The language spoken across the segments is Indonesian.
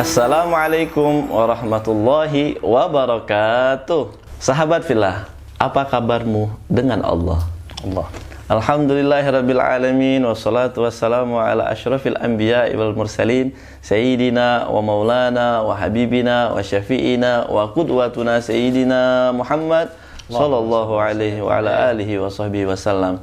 Assalamualaikum warahmatullahi wabarakatuh. Sahabat fillah, apa kabarmu dengan Allah? Alhamdulillahirabbil alamin wassalatu wassalamu ala asyrafil anbiya'i wal mursalin sayyidina wa maulana wa habibina wa syafi'ina wa qudwatuna sayyidina Muhammad sallallahu alaihi wa ala alihi wa sahbihi wasallam.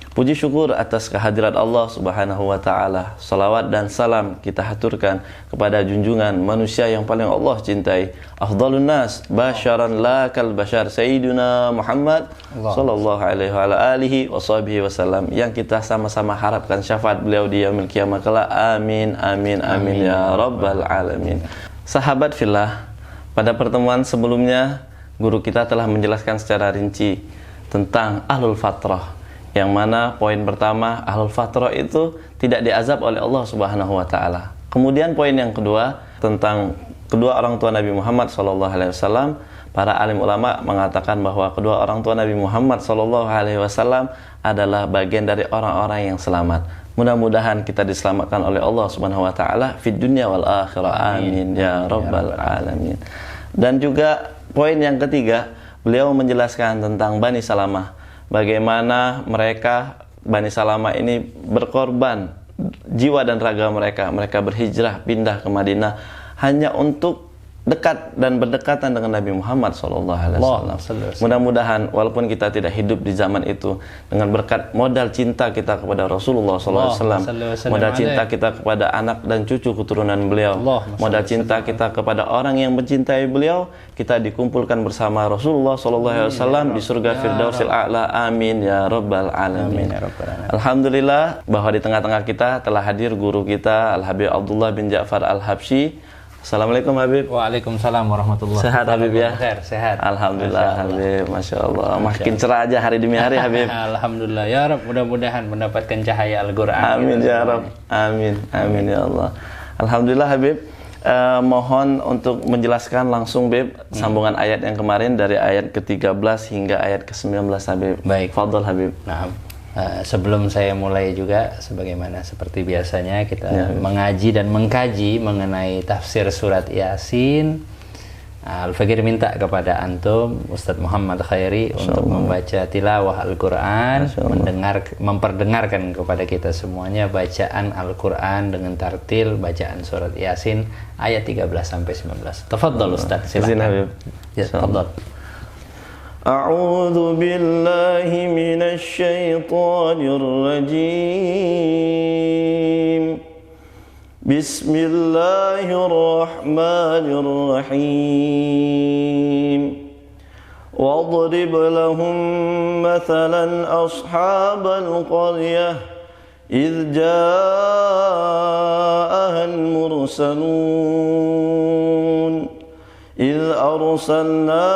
Puji syukur atas kehadirat Allah Subhanahu wa taala. Salawat dan salam kita haturkan kepada junjungan manusia yang paling Allah cintai, afdhalun nas basyaran la kal bashar sayyiduna Muhammad sallallahu alaihi wa alihi washabihi wasallam, yang kita sama-sama harapkan syafaat beliau di yaumil qiyamah kelak. Amin amin amin ya rabbal alamin. Sahabat fillah, pada pertemuan sebelumnya guru kita telah menjelaskan secara rinci tentang ahlul fatrah, yang mana poin pertama, ahlul fatrah itu tidak diazab oleh Allah Subhanahu wa taala. Kemudian poin yang kedua tentang kedua orang tua Nabi Muhammad sallallahu alaihi wasallam. Para alim ulama mengatakan bahwa kedua orang tua Nabi Muhammad sallallahu alaihi wasallam adalah bagian dari orang-orang yang selamat. Mudah-mudahan kita diselamatkan oleh Allah Subhanahu wa taala fid dunya wal akhirah. Amin ya rabbal alamin. Dan juga poin yang ketiga, beliau menjelaskan tentang Bani Salamah. Bagaimana mereka, Bani Salamah ini berkorban jiwa dan raga mereka. Mereka berhijrah, pindah ke Madinah hanya untuk dekat dan berdekatan dengan Nabi Muhammad SAW. Mudah-mudahan walaupun kita tidak hidup di zaman itu, dengan berkat modal cinta kita kepada Rasulullah SAW, modal cinta kita kepada anak dan cucu keturunan beliau, modal cinta kita kepada orang yang mencintai beliau, kita dikumpulkan bersama Rasulullah SAW di surga Firdausil A'la. Amin ya rabbal alamin. Alhamdulillah bahwa di tengah-tengah kita telah hadir guru kita Al-Habib Abdullah bin Ja'far Al-Habsyi. Assalamualaikum Habib. Waalaikumsalam warahmatullahi wabarakatuh. Sehat Habib ya? Sehat. Alhamdulillah Habib, Masya Allah. Makin cerah aja hari demi hari Habib. Alhamdulillah ya Rabb, mudah-mudahan mendapatkan cahaya Al-Quran. Amin ya Rabb. Amin. Amin ya Allah. Alhamdulillah Habib. Mohon untuk menjelaskan langsung Habib sambungan ayat yang kemarin dari ayat ke-13 hingga ayat ke-19 Habib. Baik. Fadhol Habib. Nah, sebelum saya mulai juga, sebagaimana seperti biasanya kita mengaji dan mengkaji mengenai tafsir surat Yasin. Al-Fakir minta kepada antum Ustadz Muhammad Khairi untuk membaca tilawah Al-Quran, memperdengarkan kepada kita semuanya bacaan Al-Quran dengan tartil bacaan surat Yasin ayat 13 sampai 19. Tafadhol Ustadz, silakan. Ya, tafadhol. أعوذ بالله من الشيطان الرجيم بسم الله الرحمن الرحيم واضرب لهم مثلا أصحاب القرية إذ جاءها المرسلون إذ أرسلنا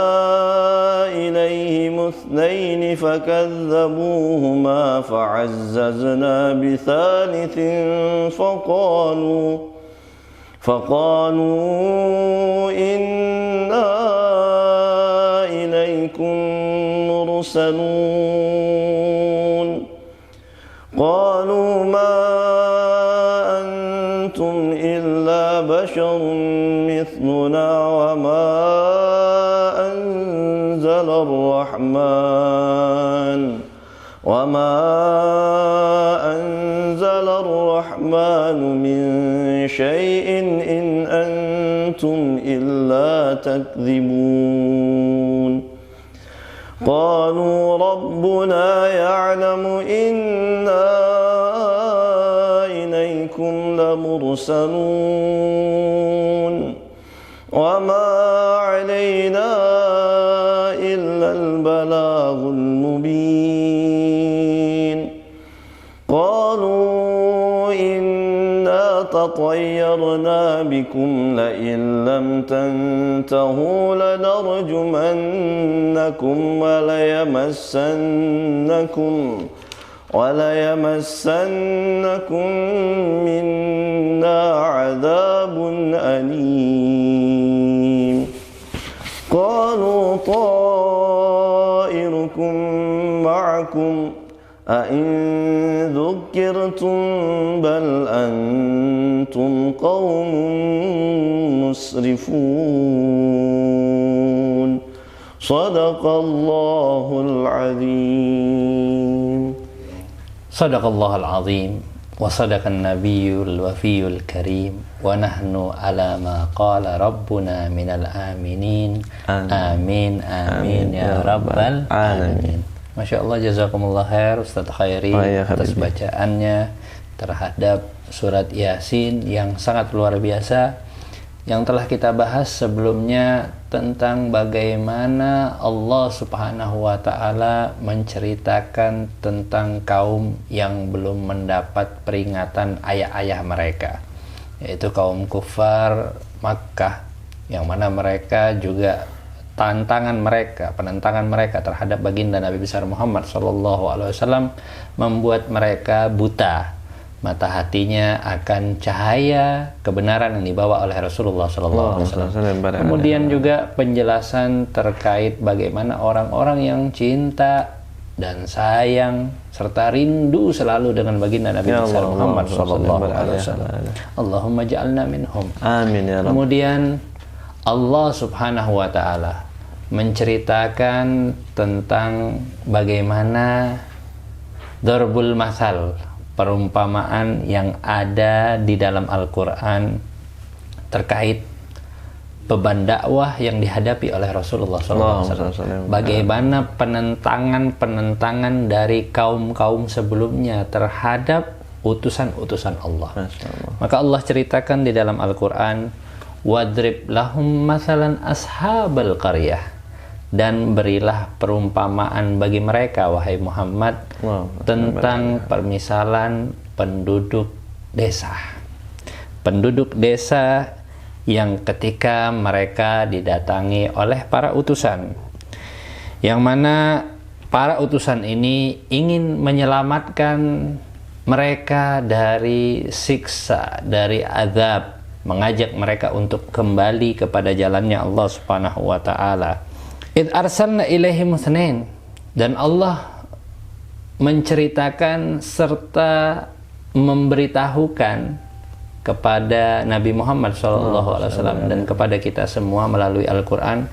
إليهم اثنين فكذبوهما فعززنا بثالث فقالوا إنا إليكم مرسلون قالوا ما أنتم إلا بشر مثلنا وما أنزل الرحمن من شيء إن أنتم إلا تكذبون قالوا ربنا يعلم إنا إليكم لمرسلون وما علينا إلا البلاغ المبين قالوا إنا تطيرنا بكم لئن لم تنتهوا لنرجمنكم وليمسنكم منا عذاب أليم قالوا طائركم معكم أئن ذكرتم بل أنتم قوم مسرفون صدق الله العظيم. Sadaqallahul azim wa sadaqan nabiyyul wafiyul karim wa nahnu ala ma qala rabbuna minal aminin. Amin amin ya rabbal alamin. Masya Allah, jazakumullah khair Ustaz Khairi atas bacaannya terhadap surat Yasin yang sangat luar biasa, yang telah kita bahas sebelumnya tentang bagaimana Allah Subhanahu wa Ta'ala menceritakan tentang kaum yang belum mendapat peringatan ayah-ayah mereka, yaitu kaum kufar Makkah, yang mana mereka juga penentangan mereka terhadap baginda Nabi besar Muhammad SAW membuat mereka buta mata hatinya akan cahaya kebenaran yang dibawa oleh Rasulullah SAW. Kemudian juga penjelasan terkait bagaimana orang-orang yang cinta dan sayang serta rindu selalu dengan baginda Nabi besar Muhammad SAW. Allahumma ja'alna minhum. Amin ya Rabb. Kemudian Allah Subhanahu wa Ta'ala menceritakan tentang bagaimana darbul masal, perumpamaan yang ada di dalam Al-Quran terkait beban dakwah yang dihadapi oleh Rasulullah SAW. Bagaimana penentangan dari kaum-kaum sebelumnya terhadap utusan-utusan Allah. Maka Allah ceritakan di dalam Al-Quran, wadrib lahum masalan ashabal qaryah, dan berilah perumpamaan bagi mereka wahai Muhammad tentang permisalan penduduk desa. Penduduk desa yang ketika mereka didatangi oleh para utusan, yang mana para utusan ini ingin menyelamatkan mereka dari siksa, dari azab, mengajak mereka untuk kembali kepada jalannya Allah Subhanahu wa Ta'ala. Id arsalna ilaihim itsnain, dan Allah menceritakan serta memberitahukan kepada Nabi Muhammad SAW dan kepada kita semua melalui Al-Quran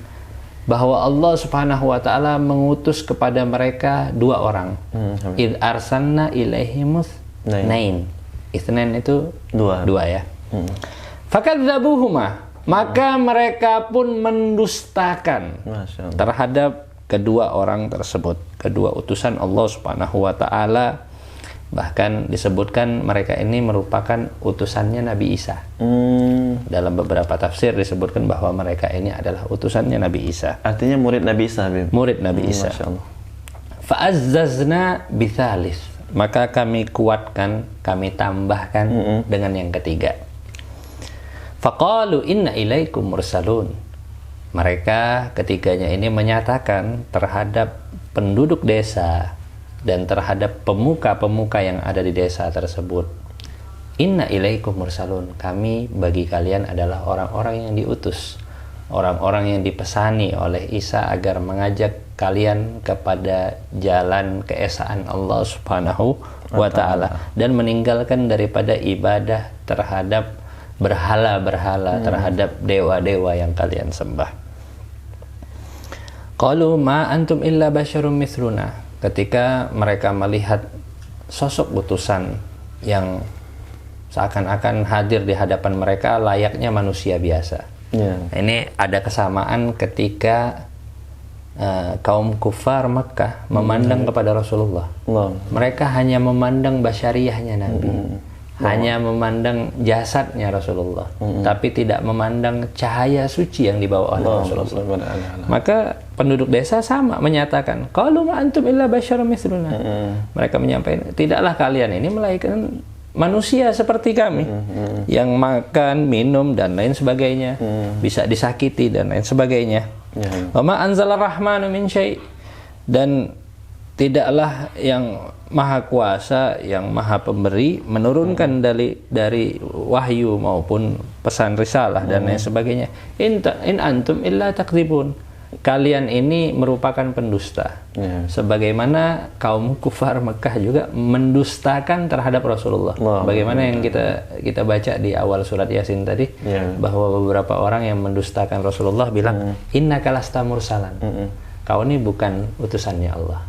bahwa Allah Subhanahu wa Ta'ala mengutus kepada mereka dua orang. Id arsalna ilaihim itsnain. Itsnain itu dua ya. Fakadzabuhuma, maka mereka pun mendustakan terhadap kedua orang tersebut, kedua utusan Allah Subhanahu wa Ta'ala. Bahkan disebutkan mereka ini merupakan utusannya Nabi Isa. Dalam beberapa tafsir disebutkan bahwa mereka ini adalah utusannya Nabi Isa. Artinya murid Nabi Isa. Murid Nabi Isa. Fa'azzazna bithalis, maka kami kuatkan, kami tambahkan dengan yang ketiga. Faqalu inna ilaikum mursalun. Mereka ketiganya ini menyatakan terhadap penduduk desa dan terhadap pemuka-pemuka yang ada di desa tersebut, inna ilaikum mursalun, kami bagi kalian adalah orang-orang yang diutus, orang-orang yang dipesani oleh Isa agar mengajak kalian kepada jalan keesaan Allah Subhanahu wa Ta'ala dan meninggalkan daripada ibadah terhadap berhala-berhala, terhadap dewa-dewa yang kalian sembah. Qalu ma antum illa basyarum mithluna. Ketika mereka melihat sosok utusan yang seakan-akan hadir di hadapan mereka layaknya manusia biasa. Ini ada kesamaan ketika kaum kufar Makkah memandang kepada Rasulullah. Mereka hanya memandang basyariahnya Nabi. Hanya memandang jasadnya Rasulullah, tapi tidak memandang cahaya suci yang dibawa oleh Rasulullah. Maka penduduk desa sama menyatakan, qalu ma antum illa basyarum mithluna. Mereka menyampaikan, tidaklah kalian ini melainkan manusia seperti kami, yang makan, minum dan lain sebagainya, bisa disakiti dan lain sebagainya. Wa ma anzalar rahmanu min syai', dan tidaklah yang Maha Kuasa, yang Maha Pemberi menurunkan dari wahyu maupun pesan risalah dan lain sebagainya. In antum illa takdzibun. kalian ini merupakan pendusta. Sebagaimana kaum kufar Mekah juga mendustakan terhadap Rasulullah. Bagaimana yang kita baca di awal surat Yasin tadi, bahwa beberapa orang yang mendustakan Rasulullah bilang, innaka lasta mursalan. Kau ini bukan utusannya Allah.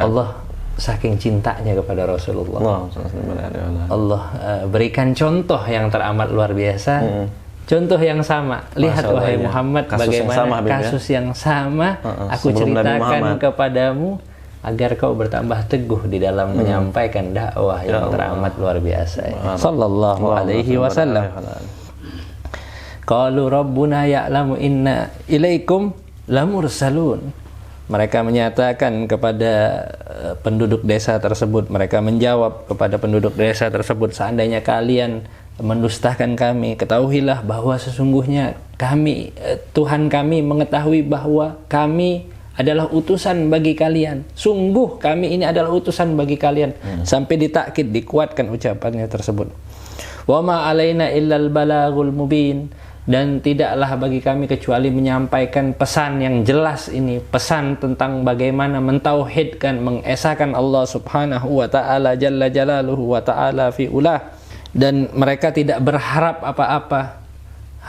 Allah saking cintanya kepada Rasulullah. Allah berikan contoh yang teramat luar biasa. Contoh yang sama, lihat wahai Muhammad, bagaimana kasus yang sama aku ceritakan kepadamu agar kau bertambah teguh di dalam menyampaikan dakwah yang teramat luar biasa. Sallallahu alaihi wasallam. Qalu rabbuna ya'lamu inna ilaikum lamursalun. Mereka menyatakan kepada penduduk desa tersebut, mereka menjawab kepada penduduk desa tersebut, seandainya kalian mendustakan kami, ketahuilah bahwa sesungguhnya kami, Tuhan kami mengetahui bahwa kami adalah utusan bagi kalian. Sungguh kami ini adalah utusan bagi kalian. Sampai ditakkid, dikuatkan ucapannya tersebut. Wa ma alaina illal balagul mubin. Dan tidaklah bagi kami kecuali menyampaikan pesan yang jelas ini, pesan tentang bagaimana mentauhidkan, mengesahkan Allah Subhanahu wa taala jalla jalaluhu wa taala fi ulah. Dan mereka tidak berharap apa-apa,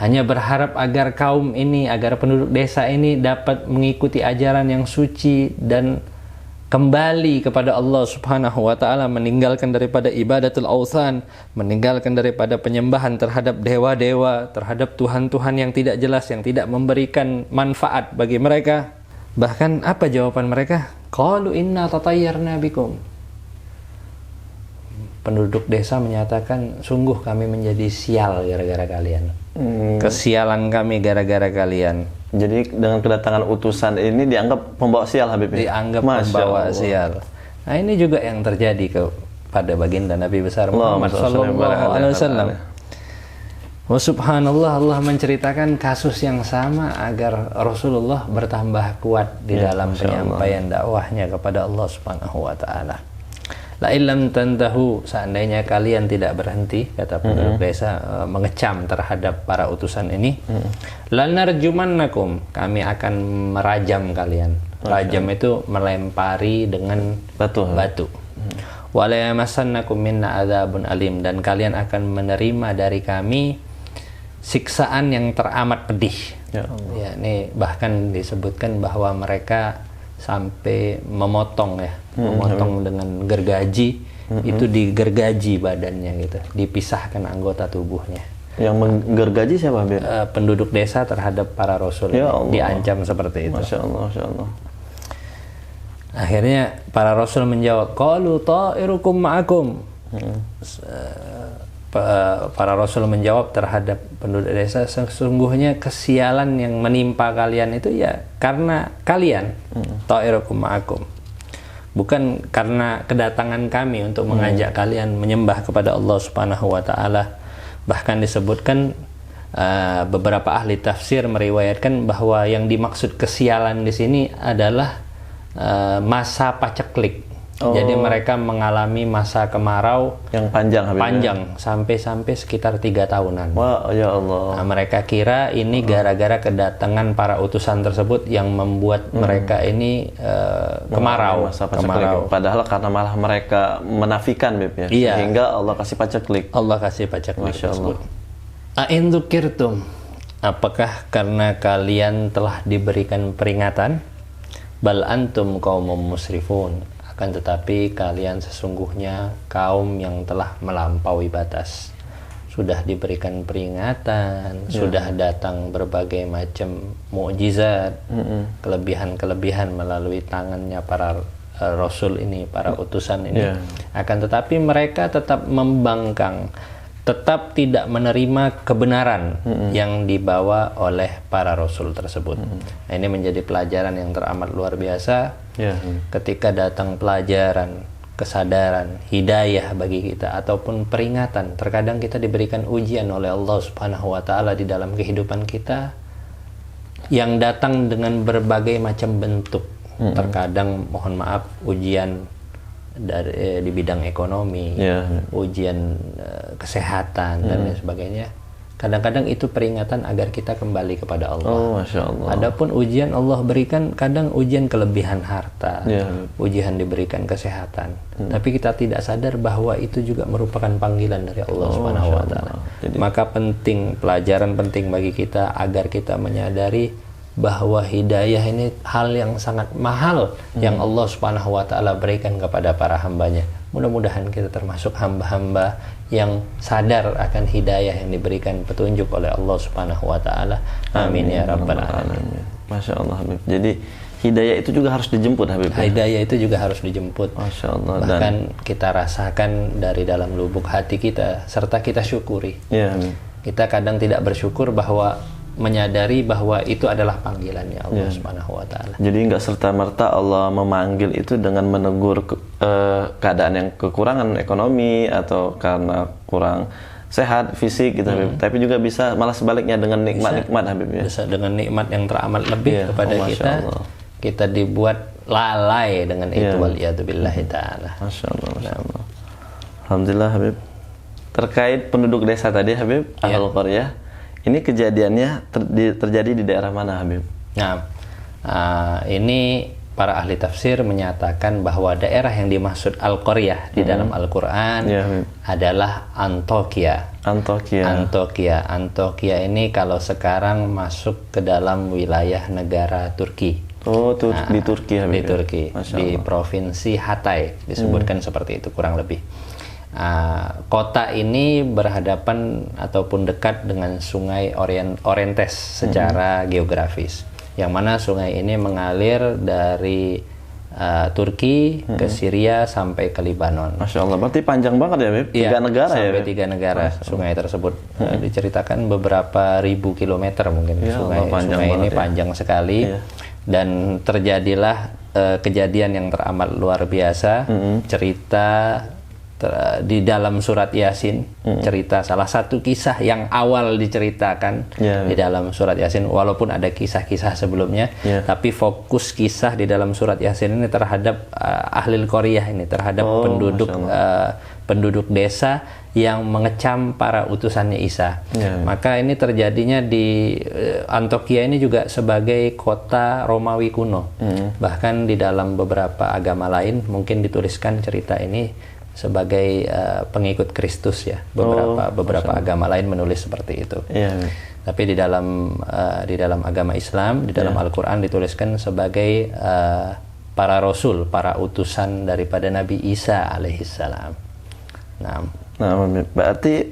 hanya berharap agar kaum ini, agar penduduk desa ini dapat mengikuti ajaran yang suci dan kembali kepada Allah Subhanahu wa taala, meninggalkan daripada ibadatul ausan, meninggalkan daripada penyembahan terhadap dewa-dewa, terhadap tuhan-tuhan yang tidak jelas, yang tidak memberikan manfaat bagi mereka. Bahkan apa jawaban mereka? Qalu inna tatayyarna bikum. Penduduk desa menyatakan, sungguh kami menjadi sial gara-gara kalian. Kesialan kami gara-gara kalian. Jadi dengan kedatangan utusan ini dianggap pembawa sial, Habib? Dianggap pembawa sial. Nah, ini juga yang terjadi kepada baginda Nabi besar Muhammad sallallahu alaihi wasallam. Wa subhanallah, Allah menceritakan kasus yang sama agar Rasulullah bertambah kuat di dalam penyampaian dakwahnya kepada Allah Subhanahu wa taala. La illam tantahu, seandainya kalian tidak berhenti, kata penduduk desa, mengecam terhadap para utusan ini, lanarjumannakum, kami akan merajam kalian. Rajam itu melempari dengan batu. Wala yamassannakum minna adzabun alim, dan kalian akan menerima dari kami siksaan yang teramat pedih. Ya, ini bahkan disebutkan bahwa mereka sampai memotong memotong dengan gergaji, itu digergaji badannya gitu, dipisahkan anggota tubuhnya. Yang menggergaji siapa? Penduduk desa terhadap para rasul, diancam seperti itu. Masya Allah, Masya Allah. Akhirnya para rasul menjawab, qalu ta'irukum ma'akum. Para rasul menjawab terhadap penduduk desa, sesungguhnya kesialan yang menimpa kalian itu ya karena kalian, ta'irukum ma'akum, bukan karena kedatangan kami untuk mengajak kalian menyembah kepada Allah Subhanahu wa taala. Bahkan disebutkan beberapa ahli tafsir meriwayatkan bahwa yang dimaksud kesialan di sini adalah masa paceklik. Jadi mereka mengalami masa kemarau yang panjang sampai sekitar 3 tahunan. Wah, ya Allah. Nah, mereka kira ini gara-gara kedatangan para utusan tersebut yang membuat mereka ini kemarau. Padahal karena malah mereka menafikan, Beb, ya. Sehingga Allah kasih paceklik. Allah kasih paceklik tersebut. A'in dzukirtum, apakah karena kalian telah diberikan peringatan? Bal antum qaumum musrifun, akan tetapi kalian sesungguhnya kaum yang telah melampaui batas. Sudah diberikan peringatan, sudah datang berbagai macam mukjizat, kelebihan-kelebihan melalui tangannya para rasul ini, para utusan ini. Akan tetapi mereka tetap membangkang, tetap tidak menerima kebenaran yang dibawa oleh para rasul tersebut. Nah, ini menjadi pelajaran yang teramat luar biasa. Ketika datang pelajaran, kesadaran, hidayah bagi kita ataupun peringatan, terkadang kita diberikan ujian oleh Allah Subhanahu wa taala di dalam kehidupan kita yang datang dengan berbagai macam bentuk. Terkadang mohon maaf ujian di bidang ekonomi, ujian kesehatan dan lain sebagainya. kadang-kadang itu peringatan agar kita kembali kepada Allah. Oh, Masya Allah. Adapun ujian Allah berikan, kadang ujian kelebihan harta, ujian diberikan kesehatan. Tapi kita tidak sadar bahwa itu juga merupakan panggilan dari Allah Subhanahu wa Ta'ala. Maka penting, pelajaran penting bagi kita agar kita menyadari bahwa hidayah ini hal yang sangat mahal yang Allah Subhanahu wa Ta'ala berikan kepada para hambanya. Mudah-mudahan kita termasuk hamba-hamba yang sadar akan hidayah yang diberikan petunjuk oleh Allah Subhanahu wa Ta'ala. Amin ya rabbal alamin. Masya Allah, Habib. Jadi hidayah itu juga harus dijemput, Habib. Hidayah itu juga harus dijemput. Masya Allah. Bahkan kita rasakan dari dalam lubuk hati kita serta kita syukuri. Ya, Habib. Kita kadang tidak bersyukur bahwa menyadari bahwa itu adalah panggilannya Allah Subhanahu wa Ta'ala. Jadi nggak serta-merta Allah memanggil itu dengan menegur keadaan yang kekurangan ekonomi atau karena kurang sehat fisik gitu, Habib. Tapi juga bisa malah sebaliknya dengan nikmat-nikmat, Habib ya. Bisa dengan nikmat yang teramat lebih kepada kita. Allah. Kita dibuat lalai dengan itu, waliyadzubillahi ta'ala. Masya Allah, Masya Allah. Alhamdulillah, Habib. Terkait penduduk desa tadi, Habib, Ahlul Qaryah, ini kejadiannya terjadi di daerah mana, Habib? Nah, ini para ahli tafsir menyatakan bahwa daerah yang dimaksud Al-Qaryah di dalam Al-Quran adalah Antokia. Antokia ini kalau sekarang masuk ke dalam wilayah negara Turki. Oh, di Turki, Habib. Di Turki, di provinsi Hatay disebutkan seperti itu kurang lebih. Kota ini berhadapan ataupun dekat dengan sungai Orontes secara geografis, yang mana sungai ini mengalir dari Turki ke Syria sampai ke Libanon. Masya Allah, berarti panjang banget ya, Beb? Tiga negara sampai ya? Tiga negara sungai tersebut. Diceritakan beberapa ribu kilometer mungkin sungai ini panjang sekali. Dan terjadilah kejadian yang teramat luar biasa. Cerita di dalam surat Yasin, cerita salah satu kisah yang awal diceritakan di dalam surat Yasin, walaupun ada kisah-kisah sebelumnya, tapi fokus kisah di dalam surat Yasin ini terhadap Ahlul Qaryah ini, terhadap penduduk desa yang mengecam para utusannya Isa. Maka ini terjadinya di Antokia ini juga sebagai kota Romawi kuno. Bahkan di dalam beberapa agama lain mungkin dituliskan cerita ini sebagai pengikut Kristus ya. Beberapa agama lain menulis seperti itu. Tapi di dalam agama Islam, di dalam Al-Qur'an dituliskan sebagai para rasul, para utusan daripada Nabi Isa alaihissalam. Nah, berarti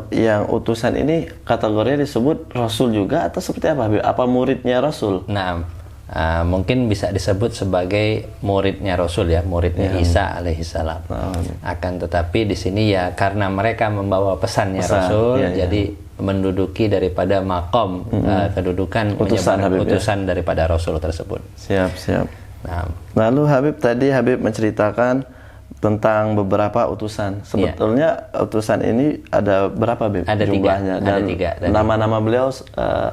yang utusan ini kategorinya disebut rasul juga atau seperti apa? Apa muridnya rasul? Nah, mungkin bisa disebut sebagai muridnya Rasul ya, muridnya Isa alaihissalam. Akan tetapi di sini ya karena mereka membawa pesannya Rasul, jadi menduduki daripada makom kedudukan utusan daripada Rasul tersebut. Siap. Nah, lalu Habib tadi menceritakan tentang beberapa utusan. Sebetulnya utusan ini ada berapa, Bib? Ada jumlahnya? Ada tiga. Nama-nama beliau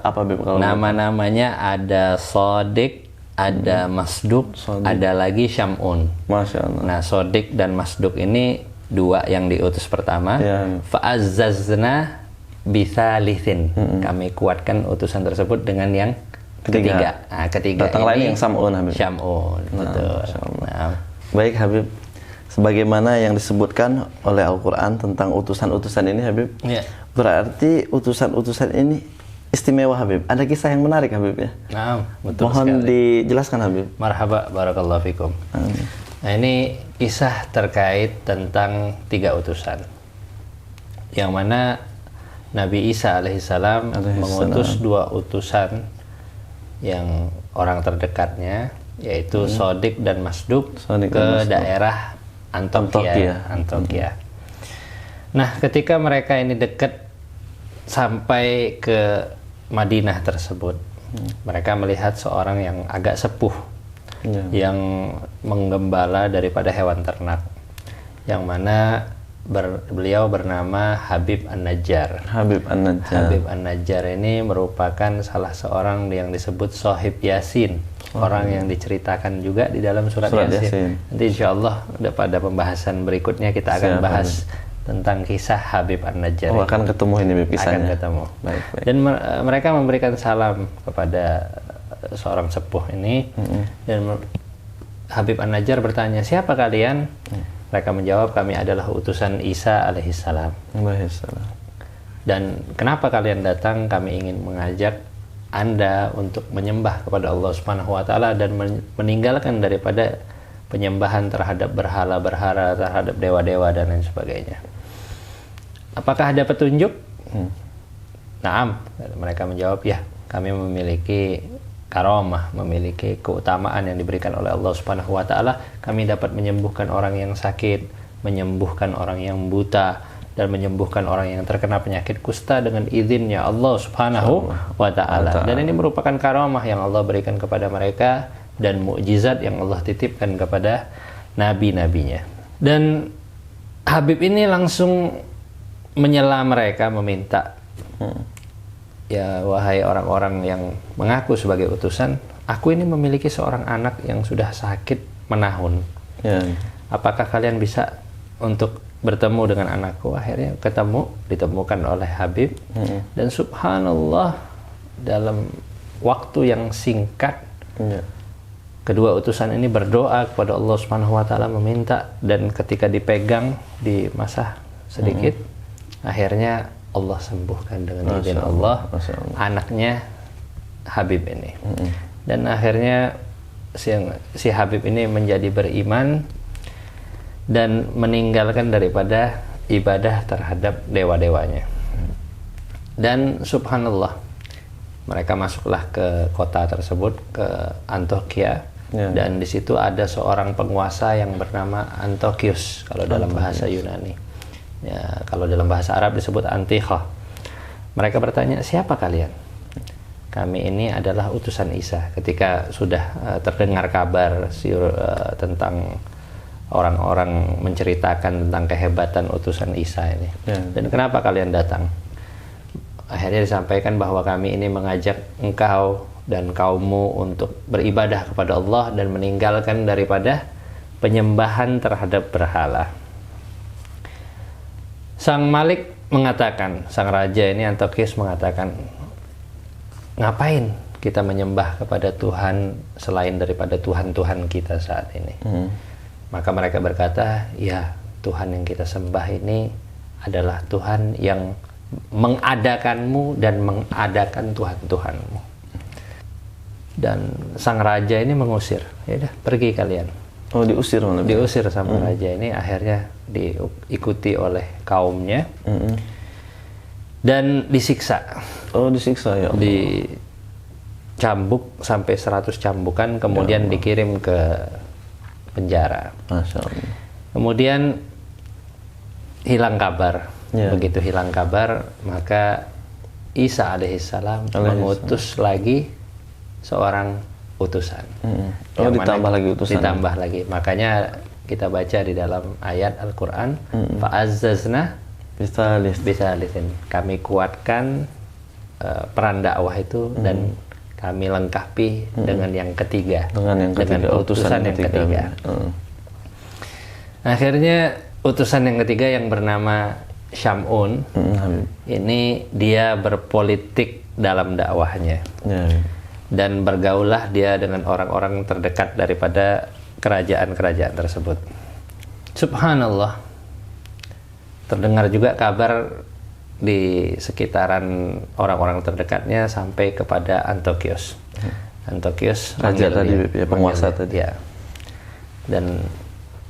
apa, Bib? Nama-namanya ada Sodik, ada Masduk, ada lagi Syam'un. Masya Allah. Nah, Sodik dan Masduk ini dua yang diutus pertama. Fa'azzazna bisalithin. Kami kuatkan utusan tersebut dengan yang ketiga. Nah, ketiga datang lain yang Syam'un, Habib. Syam'un, betul. Baik, Habib. Sebagaimana yang disebutkan oleh Al-Quran tentang utusan-utusan ini, Habib, berarti utusan-utusan ini istimewa, Habib. Ada kisah yang menarik, Habib ya? Betul. Mohon dijelaskan, Habib. Marhaba, barakallahu fikum. Nah, ini kisah terkait tentang 3 utusan, yang mana Nabi Isa alaihissalam mengutus 2 utusan yang orang terdekatnya, yaitu Sodik dan Masduk ke daerah Antokia. Nah, ketika mereka ini dekat sampai ke Madinah tersebut, mereka melihat seorang yang agak sepuh, yang menggembala daripada hewan ternak, yang mana beliau bernama Habib An-Najjar. Habib An-Najjar ini merupakan salah seorang yang disebut Shahib Yasin. Orang yang diceritakan juga di dalam surat Yasin. Nanti insya Allah pada pembahasan berikutnya kita akan bahas tentang kisah Habib An-Najjar. Oh, akan ketemu ini kisahnya. Akan ketemu. Baik. Dan mereka memberikan salam kepada seorang sepuh ini. Dan Habib An-Najjar bertanya, siapa kalian? Mereka menjawab, kami adalah utusan Isa alaihissalam. Dan kenapa kalian datang? Kami ingin mengajak Anda untuk menyembah kepada Allah Subhanahu wa taala dan meninggalkan daripada penyembahan terhadap berhala-berhala, terhadap dewa-dewa dan lain sebagainya. Apakah ada petunjuk? Naam, mereka menjawab, ya, kami memiliki karamah, memiliki keutamaan yang diberikan oleh Allah Subhanahu wa taala. Kami dapat menyembuhkan orang yang sakit, menyembuhkan orang yang buta, dan menyembuhkan orang yang terkena penyakit kusta dengan izinnya Allah Subhanahu wa taala. Dan ini merupakan karamah yang Allah berikan kepada mereka dan mukjizat yang Allah titipkan kepada nabi-nabinya. Dan Habib ini langsung menyela mereka, meminta, ya wahai orang-orang yang mengaku sebagai utusan, aku ini memiliki seorang anak yang sudah sakit menahun. Apakah kalian bisa untuk bertemu dengan anakku? Akhirnya ditemukan oleh Habib. Dan subhanallah, dalam waktu yang singkat, kedua utusan ini berdoa kepada Allah Subhanahu wa taala, meminta, dan ketika dipegang di masa sedikit, akhirnya Allah sembuhkan dengan izin Allah anaknya Habib ini. Dan akhirnya si Habib ini menjadi beriman dan meninggalkan daripada ibadah terhadap dewa-dewanya. Dan subhanallah, mereka masuklah ke kota tersebut, ke Antioquia. Dan di situ ada seorang penguasa yang bernama Antiochus kalau dalam bahasa Yunani. Ya, kalau dalam bahasa Arab disebut Antikha. Mereka bertanya, siapa kalian? Kami ini adalah utusan Isa. Ketika sudah terdengar kabar tentang orang-orang menceritakan tentang kehebatan utusan Isa ini. Dan kenapa kalian datang? Akhirnya disampaikan bahwa kami ini mengajak engkau dan kaummu untuk beribadah kepada Allah dan meninggalkan daripada penyembahan terhadap berhala. Sang Malik mengatakan, sang raja ini Antiochus mengatakan, ngapain kita menyembah kepada Tuhan selain daripada Tuhan-Tuhan kita saat ini? Maka mereka berkata, ya, Tuhan yang kita sembah ini adalah Tuhan yang mengadakanmu dan mengadakan Tuhan-Tuhanmu. Dan sang raja ini mengusir, ya udah, pergi kalian. Oh, diusir malah. Diusir sama raja ini, akhirnya diikuti oleh kaumnya dan disiksa. Oh, disiksa ya Allah. Dicambuk sampai 100 cambukan, kemudian dikirim ke penjara. Masya Allah. Kemudian hilang kabar. Begitu hilang kabar, maka Isa alaihissalam mengutus lagi seorang utusan. Oh, ditambah lagi utusan. Ditambah lagi. Makanya kita baca di dalam ayat Al-Quran, fa'azzazna bisalisin. Kami kuatkan peran dakwah itu dan kami lengkapi dengan yang ketiga. Dengan utusan yang ketiga. Akhirnya utusan yang ketiga yang bernama Syam'un, ini dia berpolitik dalam dakwahnya. Dan bergaullah dia dengan orang-orang terdekat daripada kerajaan-kerajaan tersebut. Subhanallah, terdengar juga kabar di sekitaran orang-orang terdekatnya sampai kepada Antiochus. Antiochus raja tadi, penguasa tadi. Ya. Dan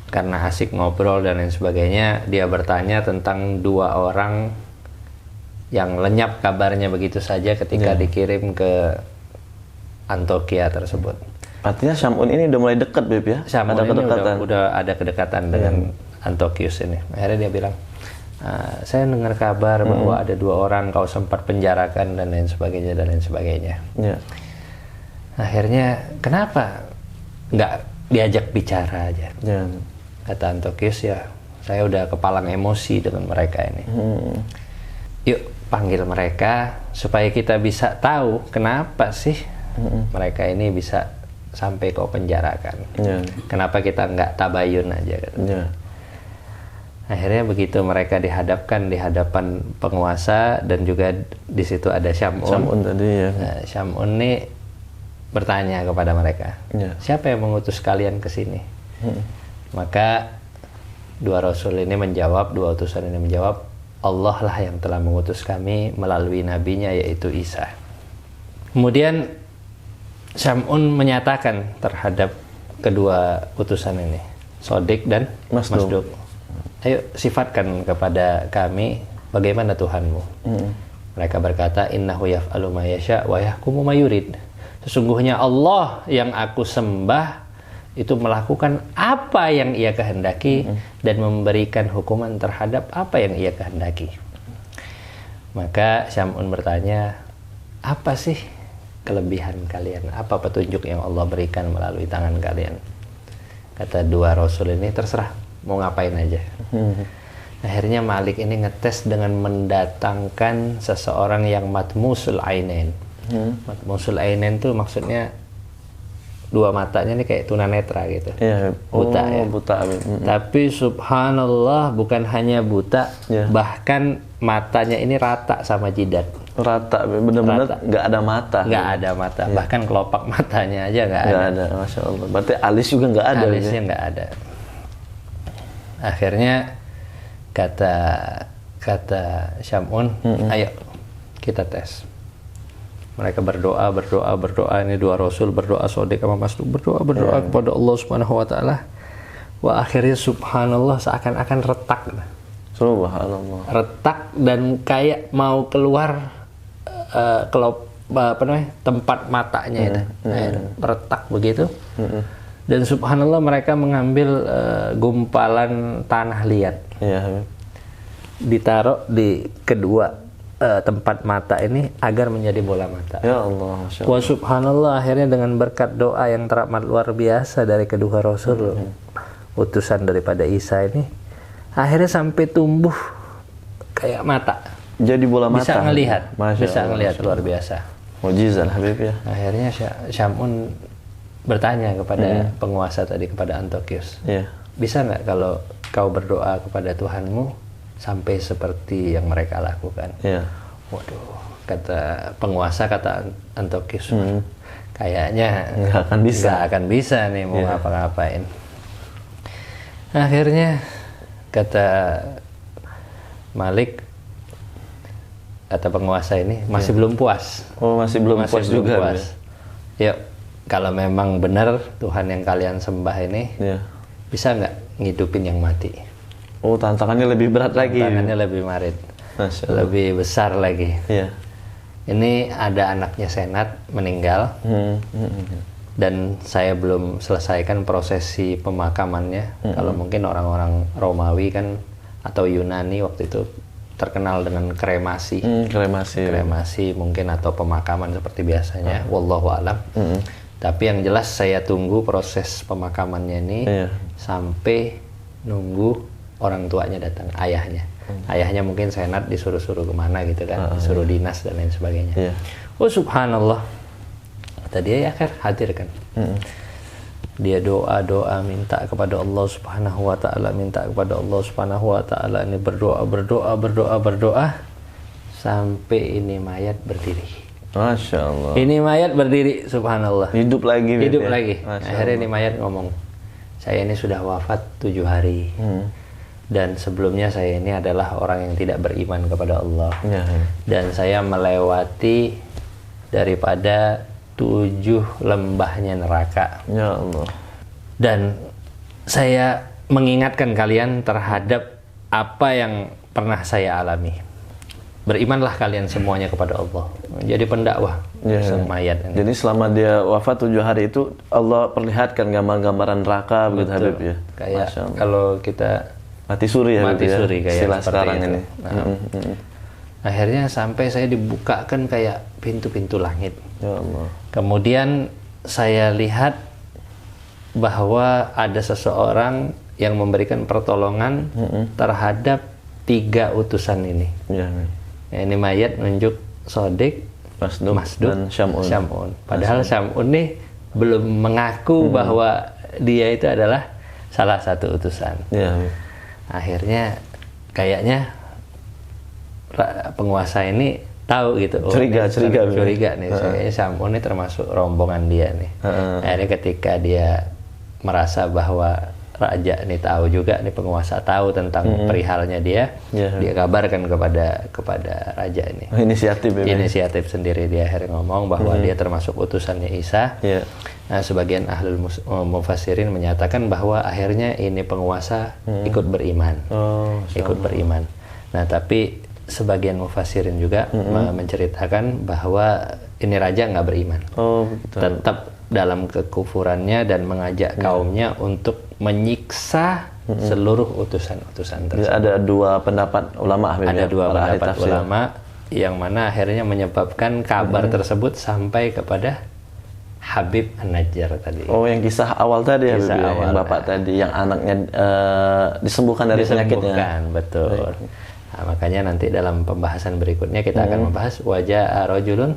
karena asik ngobrol dan lain sebagainya, dia bertanya tentang dua orang yang lenyap kabarnya begitu saja ketika dikirim ke Antioquia tersebut. Artinya Syam'un ini udah mulai dekat, Beb, ya? Syam'un ada ini kedekatan. Udah ada kedekatan dengan Antiochus ini. Akhirnya dia bilang, saya dengar kabar bahwa ada dua orang kau sempat penjarakan dan lain sebagainya dan lain sebagainya. Akhirnya kenapa nggak diajak bicara aja? Kata Antiochus, ya saya udah kepalang emosi dengan mereka ini. Yuk panggil mereka supaya kita bisa tahu kenapa sih mereka ini bisa sampai kau penjarakan. Kenapa kita nggak tabayun aja? Akhirnya begitu mereka dihadapkan di hadapan penguasa dan juga di situ ada Syam'un. Syam'un tadi ya. Nah, Syam'un ini bertanya kepada mereka, Ya. siapa yang mengutus kalian ke sini? Maka dua rasul ini menjawab, dua utusan ini menjawab, Allah lah yang telah mengutus kami melalui nabinya yaitu Isa. Kemudian Syam'un menyatakan terhadap kedua utusan ini, Shadiq dan Masduq. Ayo sifatkan kepada kami bagaimana Tuhanmu. Mereka berkata, innahu yaf'alu ma yasha wa yahkumu ma yurid. Sesungguhnya Allah yang aku sembah itu melakukan apa yang ia kehendaki dan memberikan hukuman terhadap apa yang ia kehendaki. Maka Syam'un bertanya, apa sih kelebihan kalian? Apa petunjuk yang Allah berikan melalui tangan kalian? Kata dua rasul ini, terserah mau ngapain aja. Akhirnya Malik ini ngetes dengan mendatangkan seseorang yang matmusul ainain. Matmusul ainain tuh maksudnya dua matanya ini kayak tunanetra gitu. Ya. Buta ya. Buta. Tapi subhanallah bukan hanya buta, bahkan matanya ini rata sama jidat. Rata, benar-benar nggak ada mata. Nggak ada mata, bahkan kelopak matanya aja nggak ada. Nggak ada, masya Allah. Berarti alis juga nggak ada. Alisnya nggak ada. Akhirnya kata Syam'un, ayo kita tes. Mereka berdoa. Ini dua rasul berdoa, Shadiq sama Masduq berdoa kepada Allah Subhanahu wa taala. Wah, akhirnya subhanallah seakan-akan retak. Subhanallah. Retak dan kayak mau keluar tempat matanya itu. Retak begitu. Dan subhanallah mereka mengambil gumpalan tanah liat. Iya. Ditaruh di kedua tempat mata ini agar menjadi bola mata. Ya Allah, masya Allah. Wah subhanallah, akhirnya dengan berkat doa yang teramat luar biasa dari kedua rasul, utusan daripada Isa ini, akhirnya sampai tumbuh kayak mata. Jadi bola mata. Bisa ngelihat, Masya Allah, luar biasa. Mujizat Habib ya. Akhirnya Syam'un bertanya kepada penguasa tadi, kepada Antiochus. Iya. Bisa nggak kalau kau berdoa kepada Tuhanmu sampai seperti yang mereka lakukan? Iya. Waduh, kata penguasa, kata Antiochus, kayaknya nggak akan bisa nih mau ngapa-ngapain. Akhirnya kata Malik, kata penguasa ini masih belum puas. Oh, masih belum puas juga. Yuk, kalau memang benar Tuhan yang kalian sembah ini, bisa nggak ngidupin yang mati? Oh, tantangannya lebih berat lagi. Tantangannya lebih marit, lebih besar lagi. Iya. Ini ada anaknya Senat meninggal, dan saya belum selesaikan prosesi pemakamannya. Kalau mungkin orang-orang Romawi kan atau Yunani waktu itu terkenal dengan kremasi. Kremasi mungkin atau pemakaman seperti biasanya. Wallahu alam. Tapi yang jelas saya tunggu proses pemakamannya ini sampai nunggu orang tuanya datang, ayahnya. Ayahnya mungkin Senat disuruh-suruh kemana gitu kan, disuruh dinas dan lain sebagainya. Oh subhanallah, kata dia ya akhir hadir kan. Dia doa minta kepada Allah Subhanahu wa taala, ini berdoa sampai ini mayat berdiri. Masya Allah. Ini mayat berdiri, subhanallah. Hidup lagi. Akhirnya ini mayat ngomong, saya ini sudah wafat 7 hari. Dan sebelumnya saya ini adalah orang yang tidak beriman kepada Allah. Dan saya melewati daripada 7 lembahnya neraka. Ya Allah. Dan saya mengingatkan kalian terhadap apa yang pernah saya alami. Berimanlah kalian semuanya kepada Allah. Jadi pendakwah sang mayat ini. Jadi selama dia wafat 7 hari itu Allah perlihatkan gambar-gambaran neraka begitu Habib ya. Kayak kalau kita mati suri kayak istilah sekarang itu. ini. Akhirnya sampai saya dibukakan kayak pintu-pintu langit. Ya Allah. Kemudian saya lihat bahwa ada seseorang yang memberikan pertolongan terhadap 3 utusan ini. Ini mayat nunjuk Shadiq, Masduq dan Syam'un. Padahal Syam'un nih belum mengaku bahwa dia itu adalah salah satu utusan. Akhirnya kayaknya penguasa ini tahu gitu, curiga nih, kayaknya Sam'un ini termasuk rombongan dia nih. Akhirnya ketika dia merasa bahwa raja ini tahu juga, nih penguasa tahu tentang perihalnya dia kabarkan kepada raja ini. Inisiatif sendiri, dia akhirnya ngomong bahwa dia termasuk utusannya Isa. Nah, sebagian ahlul mufassirin menyatakan bahwa akhirnya ini penguasa ikut beriman. Nah, tapi sebagian mufassirin juga menceritakan bahwa ini raja nggak beriman. Tetap dalam kekufurannya dan mengajak kaumnya untuk menyiksa seluruh utusan-utusan tersebut. Ada dua pendapat ulama. Ada dua pendapat ulama yang mana akhirnya menyebabkan kabar tersebut sampai kepada Habib An-Najjar tadi. Yang kisah awal tadi ya, yang bapak tadi, yang anaknya disembuhkan dari penyakitnya. Betul. Nah, makanya nanti dalam pembahasan berikutnya kita akan membahas wajah rajulun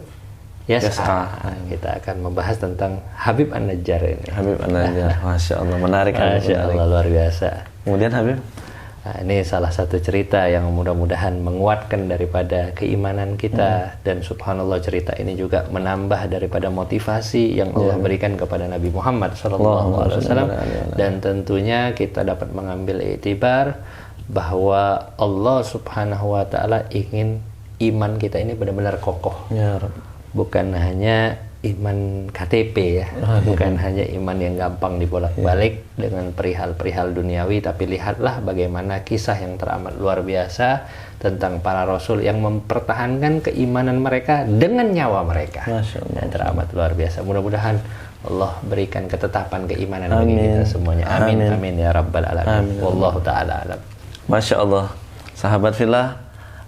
yas'a. Kita akan membahas tentang Habib An-Najjar ini. Habib An-Najjar, Masya Allah, menarik. Masya Allah, luar biasa. Kemudian Habib? Nah, ini salah satu cerita yang mudah-mudahan menguatkan daripada keimanan kita, dan subhanallah cerita ini juga menambah daripada motivasi yang Allah berikan kepada Nabi Muhammad SAW, dan tentunya kita dapat mengambil iktibar bahwa Allah Subhanahu wa Ta'ala ingin iman kita ini benar-benar kokoh. Ya Rabb. Bukan hanya iman KTP ya, bukan hanya iman yang gampang dibolak-balik dengan perihal-perihal duniawi, tapi lihatlah bagaimana kisah yang teramat luar biasa tentang para rasul yang mempertahankan keimanan mereka dengan nyawa mereka. Dan teramat luar biasa. Mudah-mudahan Allah berikan ketetapan keimanan bagi kita semuanya. Amin. Amin ya rabbal alamin. Wallahu ta'ala alam. Masya Allah, sahabat fillah,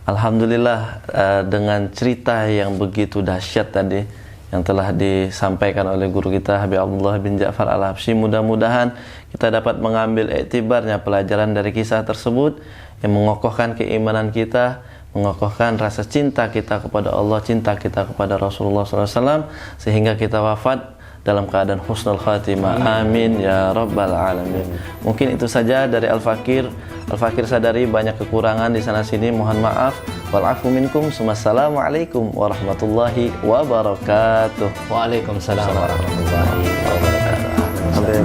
alhamdulillah, dengan cerita yang begitu dahsyat tadi yang telah disampaikan oleh guru kita Habib Abdullah bin Ja'far Al-Habsyi, mudah-mudahan kita dapat mengambil iktibarnya, pelajaran dari kisah tersebut yang mengokohkan keimanan kita, mengokohkan rasa cinta kita kepada Allah, cinta kita kepada Rasulullah SAW, sehingga kita wafat dalam keadaan husnul khatimah. Amin ya rabbal alamin. Mungkin itu saja dari Al-Fakir. Al-Fakir sadari banyak kekurangan di sana sini, mohon maaf. Wal afu minkum. Wassalamualaikum warahmatullahi wabarakatuh. Waalaikumsalam warahmatullahi wabarakatuh. Sampai